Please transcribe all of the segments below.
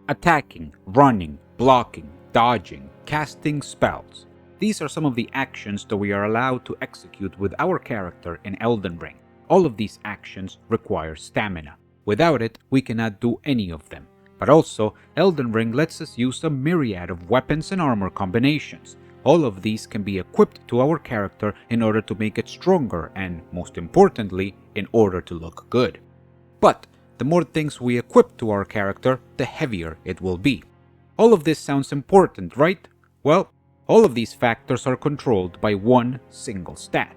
Attacking, running, blocking, dodging, casting spells. These are some of the actions that we are allowed to execute with our character in Elden Ring. All of these actions require stamina. Without it, we cannot do any of them. But also, Elden Ring lets us use a myriad of weapons and armor combinations. All of these can be equipped to our character in order to make it stronger and, most importantly, in order to look good. But the more things we equip to our character, the heavier it will be. All of this sounds important, right? Well, all of these factors are controlled by one single stat.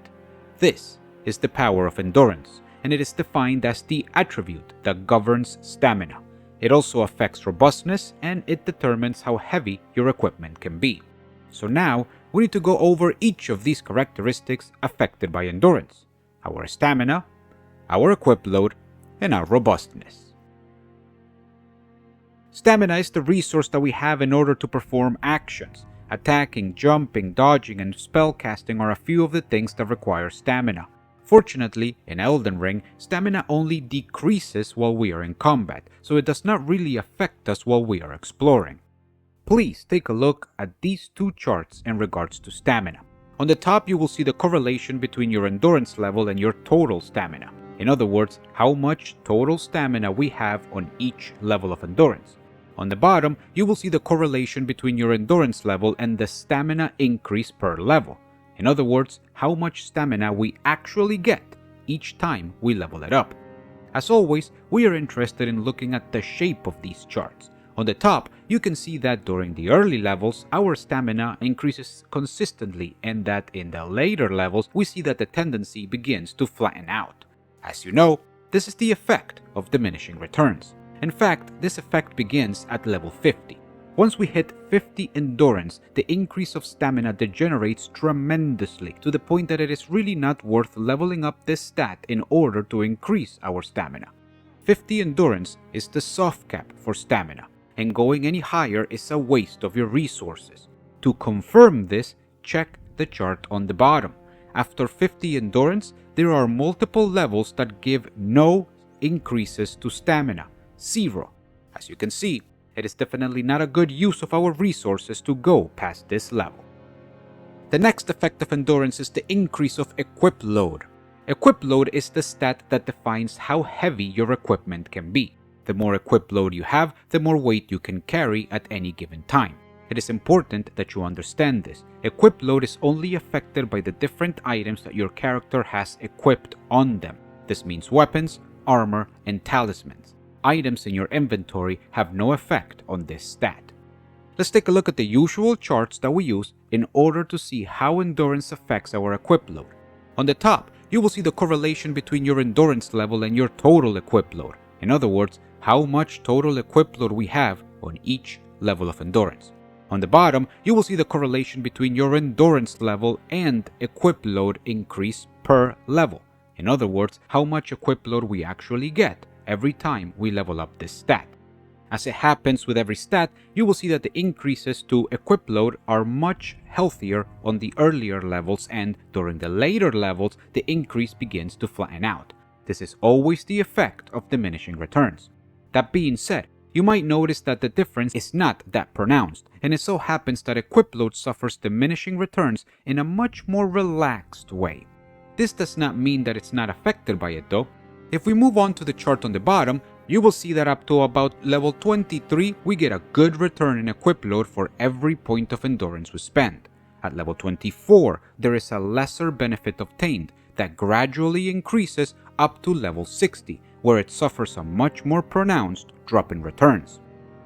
This is the power of endurance, and it is defined as the attribute that governs stamina. It also affects robustness, and it determines how heavy your equipment can be. So now, we need to go over each of these characteristics affected by endurance: our stamina, our equip load, and our robustness. Stamina is the resource that we have in order to perform actions. Attacking, jumping, dodging, and spellcasting are a few of the things that require stamina. Fortunately, in Elden Ring, stamina only decreases while we are in combat, so it does not really affect us while we are exploring. Please take a look at these two charts in regards to stamina. On the top, you will see the correlation between your endurance level and your total stamina. In other words, how much total stamina we have on each level of endurance. On the bottom, you will see the correlation between your endurance level and the stamina increase per level. In other words, how much stamina we actually get each time we level it up. As always, we are interested in looking at the shape of these charts. On the top, you can see that during the early levels, our stamina increases consistently, and that in the later levels, we see that the tendency begins to flatten out. As you know, this is the effect of diminishing returns. In fact, this effect begins at level 50. Once we hit 50 endurance, the increase of stamina degenerates tremendously to the point that it is really not worth leveling up this stat in order to increase our stamina. 50 endurance is the soft cap for stamina, and going any higher is a waste of your resources. To confirm this, check the chart on the bottom. After 50 endurance, there are multiple levels that give no increases to stamina, 0. As you can see, it is definitely not a good use of our resources to go past this level. The next effect of endurance is the increase of equip load. Equip load is the stat that defines how heavy your equipment can be. The more equip load you have, the more weight you can carry at any given time. It is important that you understand this. Equip load is only affected by the different items that your character has equipped on them. This means weapons, armor, and talismans. Items in your inventory have no effect on this stat. Let's take a look at the usual charts that we use in order to see how endurance affects our equip load. On the top, you will see the correlation between your endurance level and your total equip load. In other words, how much total equip load we have on each level of endurance. On the bottom, you will see the correlation between your endurance level and equip load increase per level. In other words, how much equip load we actually get every time we level up this stat. As it happens with every stat, you will see that the increases to equip load are much healthier on the earlier levels, and during the later levels, the increase begins to flatten out. This is always the effect of diminishing returns. That being said, you might notice that the difference is not that pronounced, and it so happens that equip load suffers diminishing returns in a much more relaxed way. This does not mean that it's not affected by it though. If we move on to the chart on the bottom, you will see that up to about level 23, we get a good return in equip load for every point of endurance we spend. At level 24, there is a lesser benefit obtained that gradually increases up to level 60, where it suffers a much more pronounced drop in returns.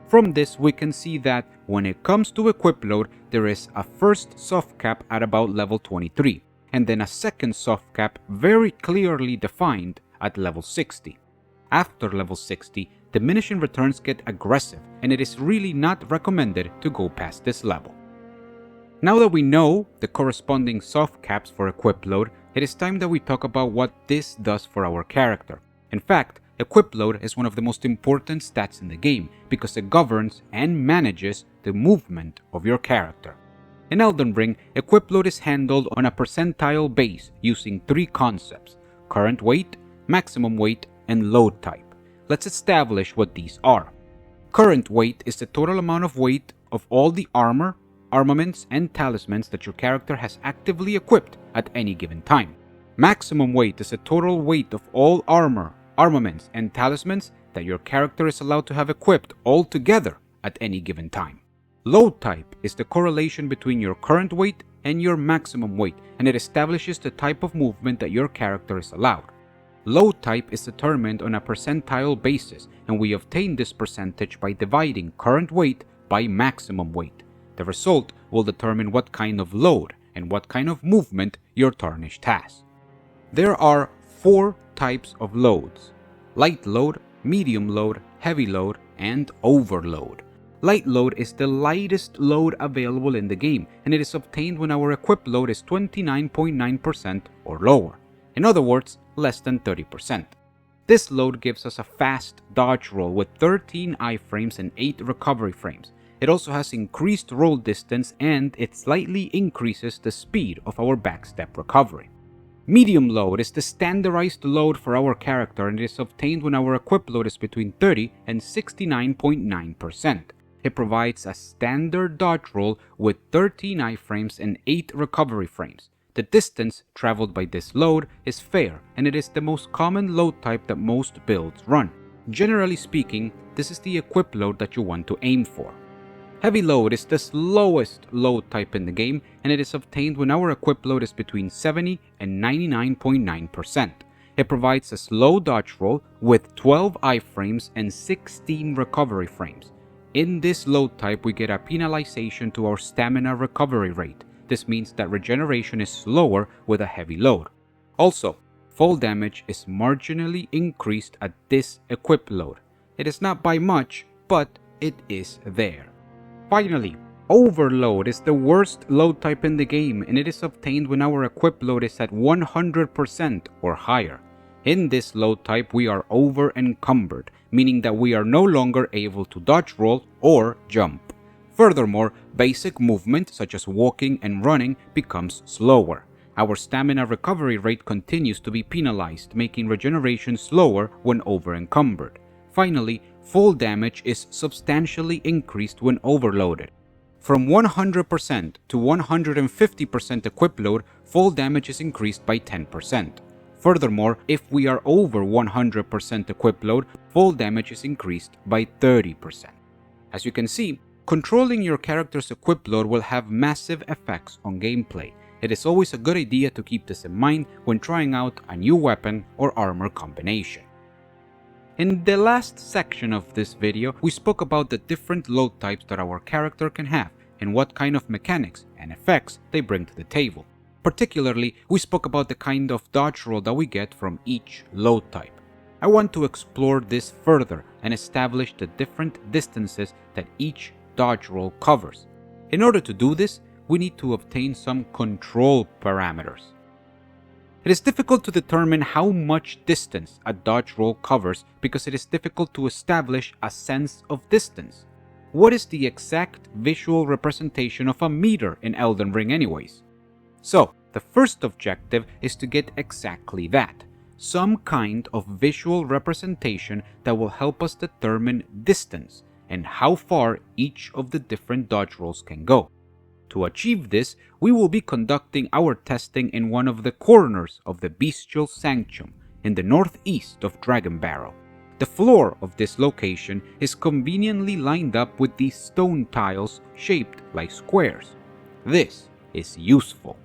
From this, we can see that when it comes to equip load, there is a first soft cap at about level 23, and then a second soft cap very clearly defined at level 60. After level 60, diminishing returns get aggressive, and it is really not recommended to go past this level. Now that we know the corresponding soft caps for equip load, it is time that we talk about what this does for our character. In fact, equip load is one of the most important stats in the game because it governs and manages the movement of your character. In Elden Ring, equip load is handled on a percentile base using 3 concepts: current weight, maximum weight, and load type. Let's establish what these are. Current weight is the total amount of weight of all the armor, armaments, and talismans that your character has actively equipped at any given time. Maximum weight is the total weight of all armor, armaments, and talismans that your character is allowed to have equipped all together at any given time. Load type is the correlation between your current weight and your maximum weight, and it establishes the type of movement that your character is allowed. Load type is determined on a percentile basis, and we obtain this percentage by dividing current weight by maximum weight. The result will determine what kind of load and what kind of movement your Tarnished has. There are 4 types of loads: light load, medium load, heavy load, and overload. Light load is the lightest load available in the game, and it is obtained when our equip load is 29.9% or lower. In other words, less than 30%. This load gives us a fast dodge roll with 13 iframes and 8 recovery frames. It also has increased roll distance, and it slightly increases the speed of our backstep recovery. Medium load is the standardized load for our character, and it is obtained when our equip load is between 30 and 69.9%. It provides a standard dodge roll with 13 iframes and 8 recovery frames. The distance traveled by this load is fair, and it is the most common load type that most builds run. Generally speaking, this is the equip load that you want to aim for. Heavy load is the slowest load type in the game, and it is obtained when our equip load is between 70 and 99.9%. It provides a slow dodge roll with 12 iframes and 16 recovery frames. In this load type, we get a penalization to our stamina recovery rate. This means that regeneration is slower with a heavy load. Also, fall damage is marginally increased at this equip load. It is not by much, but it is there. Finally, overload is the worst load type in the game, and it is obtained when our equip load is at 100% or higher. In this load type, we are over encumbered, meaning that we are no longer able to dodge roll or jump. Furthermore, basic movement such as walking and running becomes slower. Our stamina recovery rate continues to be penalized, making regeneration slower when over encumbered. Finally, fall damage is substantially increased when overloaded. From 100% to 150% equip load, fall damage is increased by 10%. Furthermore, if we are over 100% equip load, fall damage is increased by 30%. As you can see, controlling your character's equip load will have massive effects on gameplay. It is always a good idea to keep this in mind when trying out a new weapon or armor combination. In the last section of this video, we spoke about the different load types that our character can have and what kind of mechanics and effects they bring to the table. Particularly, we spoke about the kind of dodge roll that we get from each load type. I want to explore this further and establish the different distances that each dodge roll covers. In order to do this, we need to obtain some control parameters. It is difficult to determine how much distance a dodge roll covers because it is difficult to establish a sense of distance. What is the exact visual representation of a meter in Elden Ring anyways? So, the first objective is to get exactly that, some kind of visual representation that will help us determine distance and how far each of the different dodge rolls can go. To achieve this, we will be conducting our testing in one of the corners of the Bestial Sanctum in the northeast of Dragon Barrow. The floor of this location is conveniently lined up with these stone tiles shaped like squares. This is useful.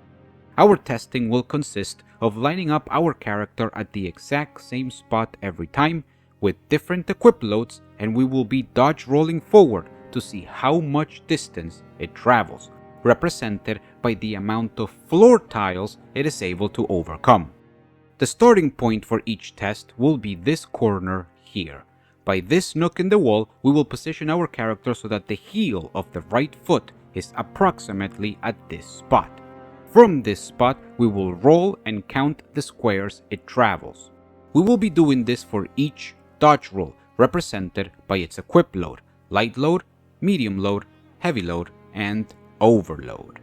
Our testing will consist of lining up our character at the exact same spot every time with different equip loads, and we will be dodge rolling forward to see how much distance it travels, represented by the amount of floor tiles it is able to overcome. The starting point for each test will be this corner here. By this nook in the wall, we will position our character so that the heel of the right foot is approximately at this spot. From this spot, we will roll and count the squares it travels. We will be doing this for each dodge roll, represented by its equip load: light load, medium load, heavy load, and overload.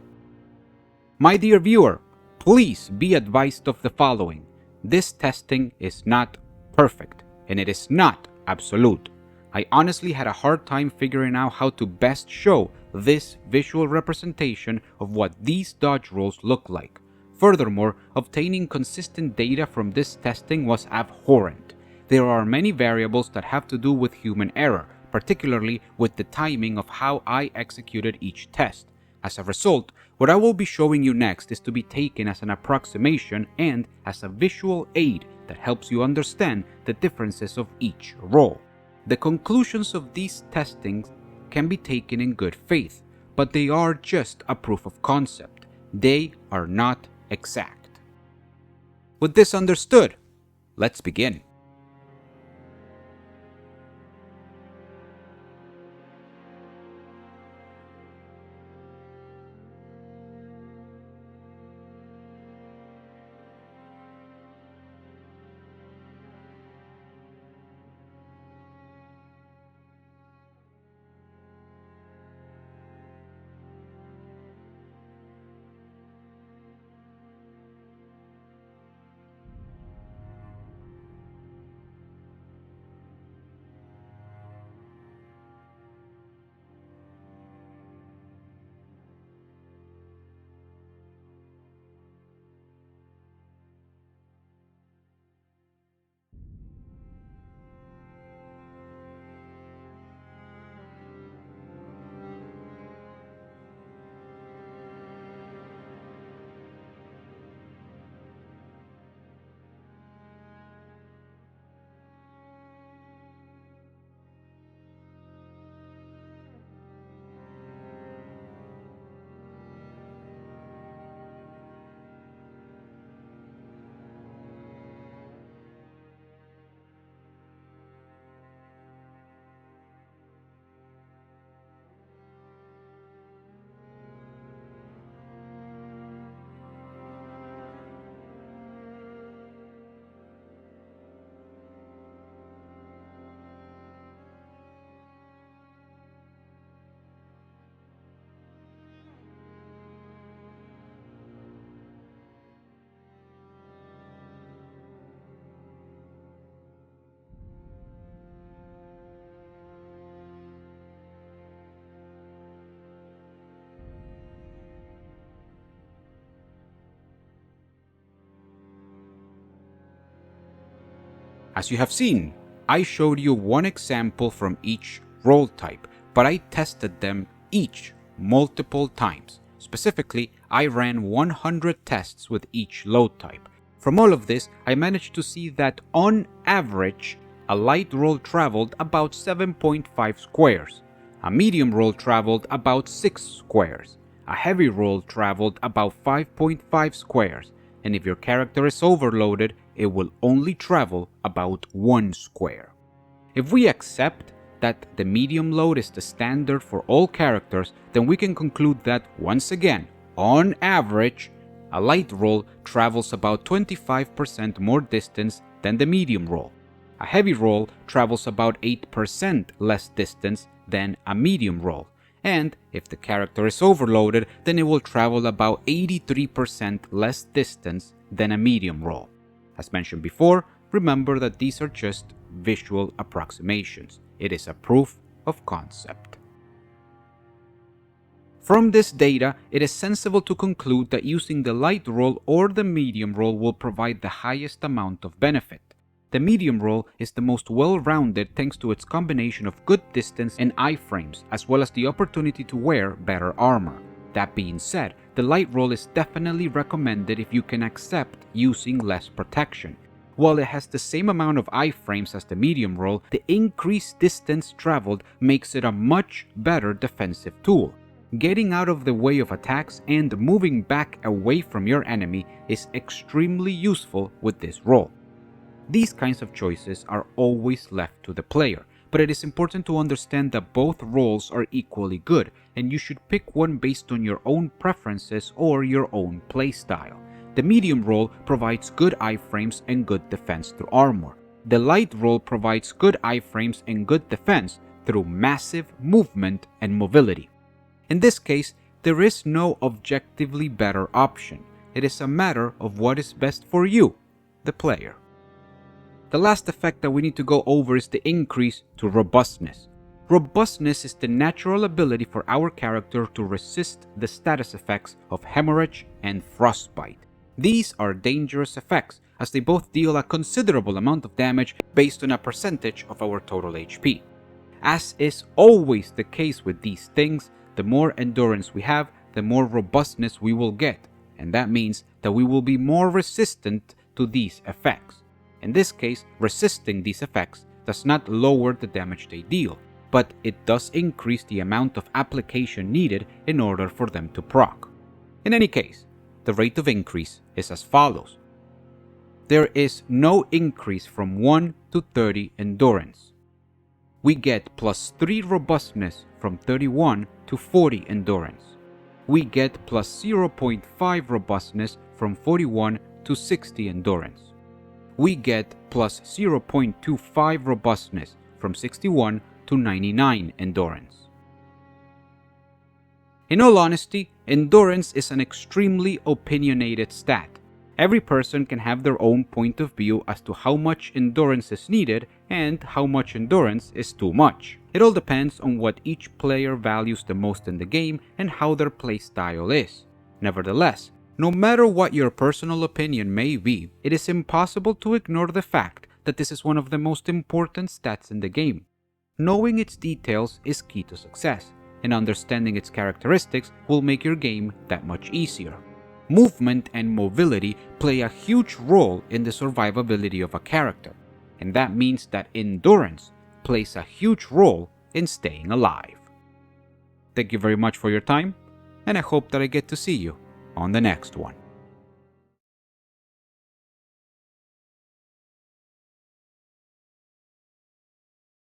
My dear viewer, please be advised of the following. This testing is not perfect, and it is not absolute. I honestly had a hard time figuring out how to best show this visual representation of what these dodge rolls look like. Furthermore, obtaining consistent data from this testing was abhorrent. There are many variables that have to do with human error, particularly with the timing of how I executed each test. As a result, what I will be showing you next is to be taken as an approximation and as a visual aid that helps you understand the differences of each roll. The conclusions of these testings can be taken in good faith, but they are just a proof of concept. They are not exact. With this understood, let's begin. As you have seen, I showed you one example from each roll type, but I tested them each multiple times. Specifically, I ran 100 tests with each load type. From all of this, I managed to see that on average, a light roll traveled about 7.5 squares, a medium roll traveled about 6 squares, a heavy roll traveled about 5.5 squares, and if your character is overloaded, it will only travel about 1 square. If we accept that the medium load is the standard for all characters, then we can conclude that, once again, on average, a light roll travels about 25% more distance than the medium roll. A heavy roll travels about 8% less distance than a medium roll. And if the character is overloaded, then it will travel about 83% less distance than a medium roll. As mentioned before, remember that these are just visual approximations. It is a proof of concept. From this data, it is sensible to conclude that using the light roll or the medium roll will provide the highest amount of benefit. The medium roll is the most well-rounded thanks to its combination of good distance and iframes, as well as the opportunity to wear better armor. That being said, the light roll is definitely recommended if you can accept using less protection. While it has the same amount of iframes as the medium roll, the increased distance traveled makes it a much better defensive tool. Getting out of the way of attacks and moving back away from your enemy is extremely useful with this roll. These kinds of choices are always left to the player, but it is important to understand that both rolls are equally good, and you should pick one based on your own preferences or your own playstyle. The medium roll provides good iframes and good defense through armor. The light roll provides good iframes and good defense through massive movement and mobility. In this case, there is no objectively better option. It is a matter of what is best for you, the player. The last effect that we need to go over is the increase to Robustness. Robustness is the natural ability for our character to resist the status effects of hemorrhage and frostbite. These are dangerous effects, as they both deal a considerable amount of damage based on a percentage of our total HP. As is always the case with these things, the more endurance we have, the more robustness we will get, and that means that we will be more resistant to these effects. In this case, resisting these effects does not lower the damage they deal, but it does increase the amount of application needed in order for them to proc. In any case, the rate of increase is as follows. There is no increase from 1 to 30 endurance. We get plus 3 robustness from 31 to 40 endurance. We get plus 0.5 robustness from 41 to 60 endurance. We get plus 0.25 robustness from 61 to 99 endurance. In all honesty, endurance is an extremely opinionated stat. Every person can have their own point of view as to how much endurance is needed and how much endurance is too much. It all depends on what each player values the most in the game and how their playstyle is. Nevertheless, no matter what your personal opinion may be, it is impossible to ignore the fact that this is one of the most important stats in the game. Knowing its details is key to success, and understanding its characteristics will make your game that much easier. Movement and mobility play a huge role in the survivability of a character, and that means that endurance plays a huge role in staying alive. Thank you very much for your time, and I hope that I get to see you on the next one.